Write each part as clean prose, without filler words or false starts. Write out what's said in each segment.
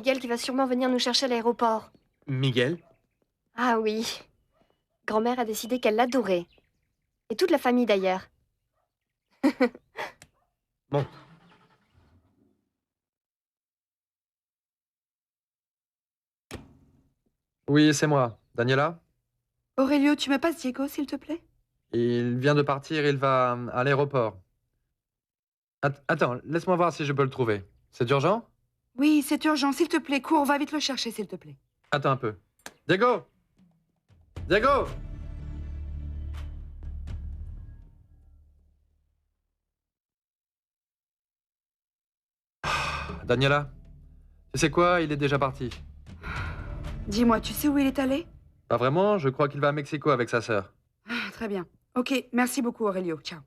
Miguel qui va sûrement venir nous chercher à l'aéroport. Miguel? Ah oui. Grand-mère a décidé qu'elle l'adorait. Et toute la famille d'ailleurs. Bon. Oui, c'est moi. Daniela? Aurelio, tu me passes Diego, s'il te plaît? Il vient de partir, il va à l'aéroport. Attends, laisse-moi voir si je peux le trouver. C'est urgent? Oui, c'est urgent, s'il te plaît. Cours, va vite le chercher, s'il te plaît. Attends un peu. Diego! Diego! Daniela? Tu sais quoi? Il est déjà parti. Dis-moi, tu sais où il est allé? Pas vraiment, je crois qu'il va à Mexico avec sa sœur. Ah, très bien. Ok, merci beaucoup, Aurelio. Ciao.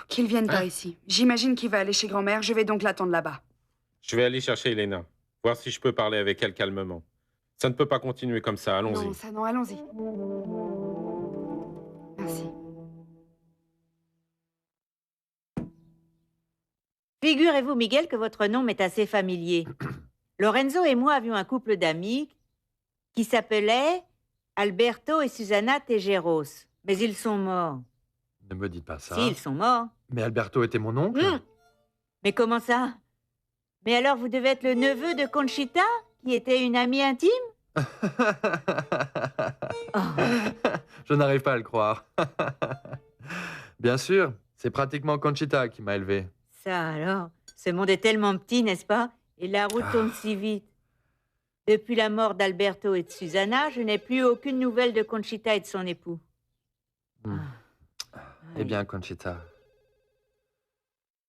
Qu'il vienne par ici. J'imagine qu'il va aller chez grand-mère. Je vais donc l'attendre là-bas. Je vais aller chercher Elena, voir si je peux parler avec elle calmement. Ça ne peut pas continuer comme ça, allons-y. Non, ça non, allons-y. Merci. Figurez-vous, Miguel, que votre nom m'est assez familier. Lorenzo et moi avions un couple d'amis qui s'appelait Alberto et Susana Tejeros. Mais ils sont morts. Ne me dites pas ça. Si, ils sont morts. Mais Alberto était mon oncle. Mais comment ça? Mais alors vous devez être le neveu de Conchita, qui était une amie intime? Oh. Je n'arrive pas à le croire. Bien sûr, c'est pratiquement Conchita qui m'a élevé. Ça alors, ce monde est tellement petit, n'est-ce pas? Et la route tourne si vite. Depuis la mort d'Alberto et de Susana, je n'ai plus aucune nouvelle de Conchita et de son époux. Eh bien, Conchita.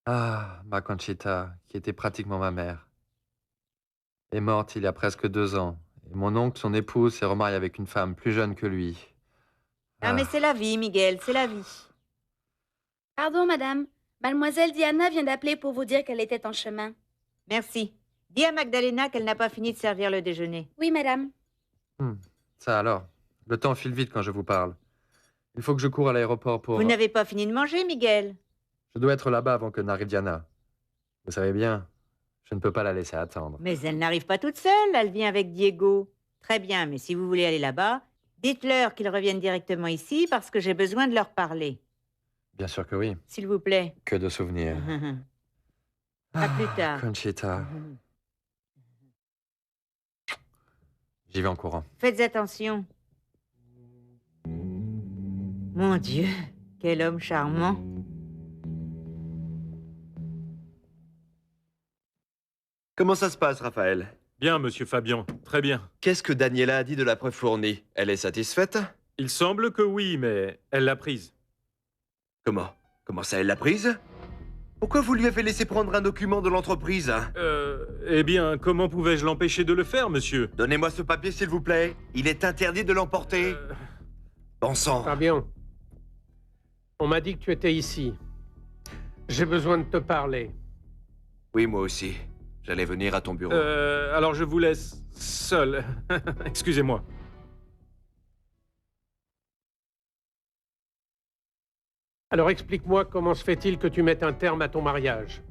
Ah, ma Conchita, qui était pratiquement ma mère, est morte il y a presque 2 ans. Et mon oncle, son épouse, s'est remarié avec une femme plus jeune que lui. Ah, mais c'est la vie, Miguel, c'est la vie. Pardon, madame. Mademoiselle Diana vient d'appeler pour vous dire qu'elle était en chemin. Merci. Dis à Magdalena qu'elle n'a pas fini de servir le déjeuner. Oui, madame. Ça alors, le temps file vite quand je vous parle. Il faut que je cours à l'aéroport pour... Vous n'avez pas fini de manger, Miguel? Je dois être là-bas avant que n'arrive Diana. Vous savez bien, je ne peux pas la laisser attendre. Mais elle n'arrive pas toute seule, elle vient avec Diego. Très bien, mais si vous voulez aller là-bas, dites-leur qu'ils reviennent directement ici parce que j'ai besoin de leur parler. Bien sûr que oui. S'il vous plaît. Que de souvenirs. À plus tard. Conchita. J'y vais en courant. Faites attention. Mon Dieu, quel homme charmant. Comment ça se passe, Raphaël? Bien, monsieur Fabian, très bien. Qu'est-ce que Daniela a dit de la preuve fournie? Elle est satisfaite? Il semble que oui, mais elle l'a prise. Comment? Comment ça, elle l'a prise? Pourquoi vous lui avez laissé prendre un document de l'entreprise? Eh bien, comment pouvais-je l'empêcher de le faire, monsieur? Donnez-moi ce papier, s'il vous plaît. Il est interdit de l'emporter. Bon sang. Fabian, on m'a dit que tu étais ici. J'ai besoin de te parler. Oui, moi aussi. J'allais venir à ton bureau. Alors je vous laisse seul. Excusez-moi. Alors explique-moi comment se fait-il que tu mettes un terme à ton mariage?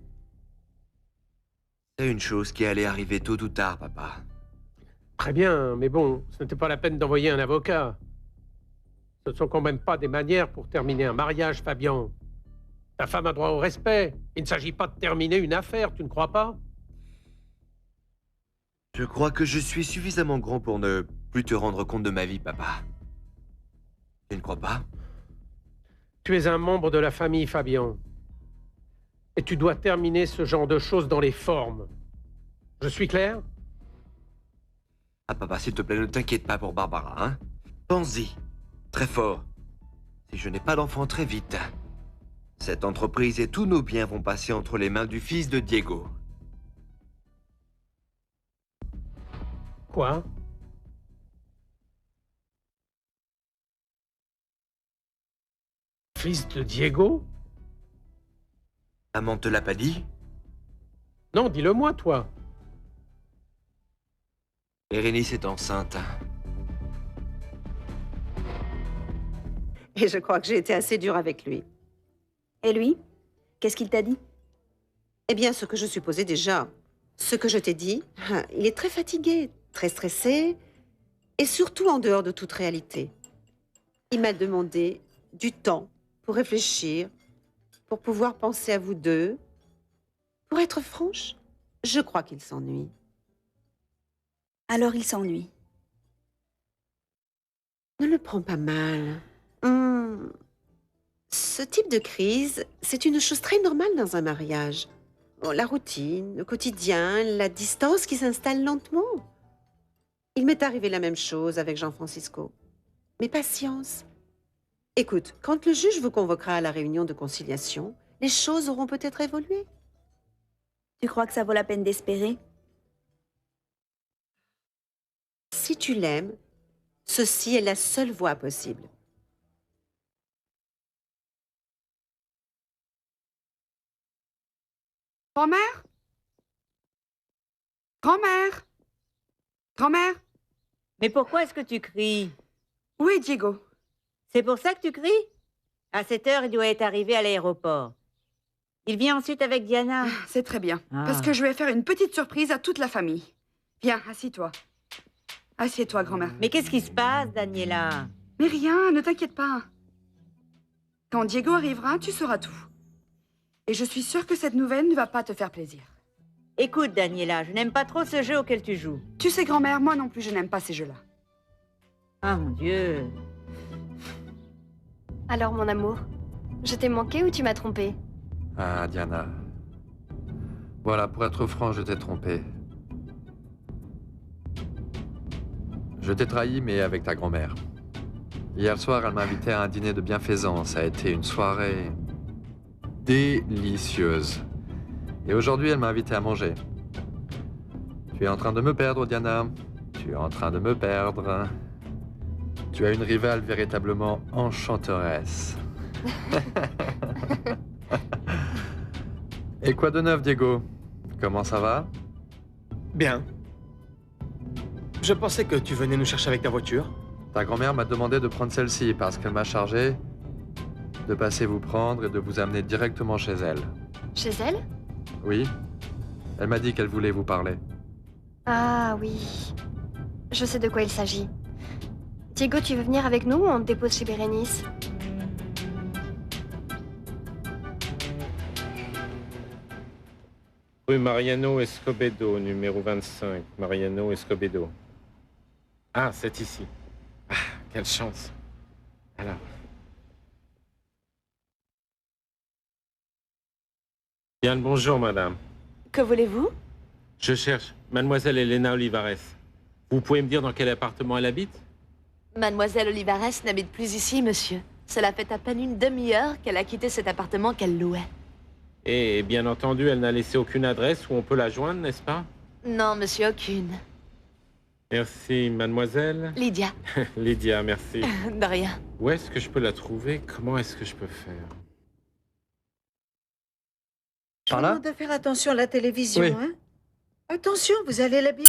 C'est une chose qui allait arriver tôt ou tard, papa. Très bien, mais bon, ce n'était pas la peine d'envoyer un avocat. Ce ne sont quand même pas des manières pour terminer un mariage, Fabian. Ta femme a droit au respect. Il ne s'agit pas de terminer une affaire, tu ne crois pas? Je crois que je suis suffisamment grand pour ne plus te rendre compte de ma vie, papa. Tu ne crois pas? Tu es un membre de la famille, Fabian. Et tu dois terminer ce genre de choses dans les formes. Je suis clair? Ah, papa, s'il te plaît, ne t'inquiète pas pour Barbara, hein? Pense-y. Très fort. Si je n'ai pas d'enfant très vite, cette entreprise et tous nos biens vont passer entre les mains du fils de Diego. Quoi? Fils de Diego? Maman te l'a pas dit? Non, dis-le-moi, toi. Bérénice est enceinte. Et je crois que j'ai été assez dure avec lui. Et lui? Qu'est-ce qu'il t'a dit? Eh bien, ce que je supposais déjà. Ce que je t'ai dit, il est très fatigué, très stressé, et surtout en dehors de toute réalité. Il m'a demandé du temps pour réfléchir, pour pouvoir penser à vous deux. Pour être franche, je crois qu'il s'ennuie. Alors il s'ennuie. Ne le prends pas mal. Ce type de crise, c'est une chose très normale dans un mariage. Bon, la routine, le quotidien, la distance qui s'installe lentement. Il m'est arrivé la même chose avec Jean-Francisco. Mais patience. Écoute, quand le juge vous convoquera à la réunion de conciliation, les choses auront peut-être évolué. Tu crois que ça vaut la peine d'espérer? Si tu l'aimes, ceci est la seule voie possible. Grand-mère? Grand-mère? Grand-mère? Mais pourquoi est-ce que tu cries? Où est Diego? C'est pour ça que tu cries? À cette heure, il doit être arrivé à l'aéroport. Il vient ensuite avec Diana. C'est très bien, Ah. parce que je vais faire une petite surprise à toute la famille. Viens, assis-toi. Assieds-toi, grand-mère. Mais qu'est-ce qui se passe, Daniela? Mais rien, ne t'inquiète pas. Quand Diego arrivera, tu sauras tout. Et je suis sûre que cette nouvelle ne va pas te faire plaisir. Écoute, Daniela, je n'aime pas trop ce jeu auquel tu joues. Tu sais, grand-mère, moi non plus, je n'aime pas ces jeux-là. Ah, mon Dieu. Alors, mon amour, je t'ai manqué ou tu m'as trompé? Ah, Diana. Voilà, pour être franc, je t'ai trompé. Je t'ai trahi, mais avec ta grand-mère. Hier soir, elle m'a invité à un dîner de bienfaisance. Ça a été une soirée délicieuse. Et aujourd'hui, elle m'a invité à manger. Tu es en train de me perdre, Diana. Tu es en train de me perdre. Tu as une rivale véritablement enchanteresse. Et quoi de neuf, Diego? Comment ça va? Bien. Je pensais que tu venais nous chercher avec ta voiture. Ta grand-mère m'a demandé de prendre celle-ci parce qu'elle m'a chargé de passer vous prendre et de vous amener directement chez elle. Chez elle? Oui. Elle m'a dit qu'elle voulait vous parler. Ah oui. Je sais de quoi il s'agit. Diego, tu veux venir avec nous ou on te dépose chez Bérénice? Rue Mariano Escobedo, numéro 25. Mariano Escobedo. Ah, c'est ici. Ah, quelle chance. Alors. Bien le bonjour, madame. Que voulez-vous? Je cherche mademoiselle Elena Olivares. Vous pouvez me dire dans quel appartement elle habite? Mademoiselle Olivares n'habite plus ici, monsieur. Cela fait à peine une demi-heure qu'elle a quitté cet appartement qu'elle louait. Et bien entendu, elle n'a laissé aucune adresse où on peut la joindre, n'est-ce pas? Non, monsieur, aucune. Merci, mademoiselle. Lydia. Lydia, merci. De rien. Où est-ce que je peux la trouver? Comment est-ce que je peux faire? Je vous demande de faire attention à la télévision, Oui. hein? Attention, vous allez l'abîmer.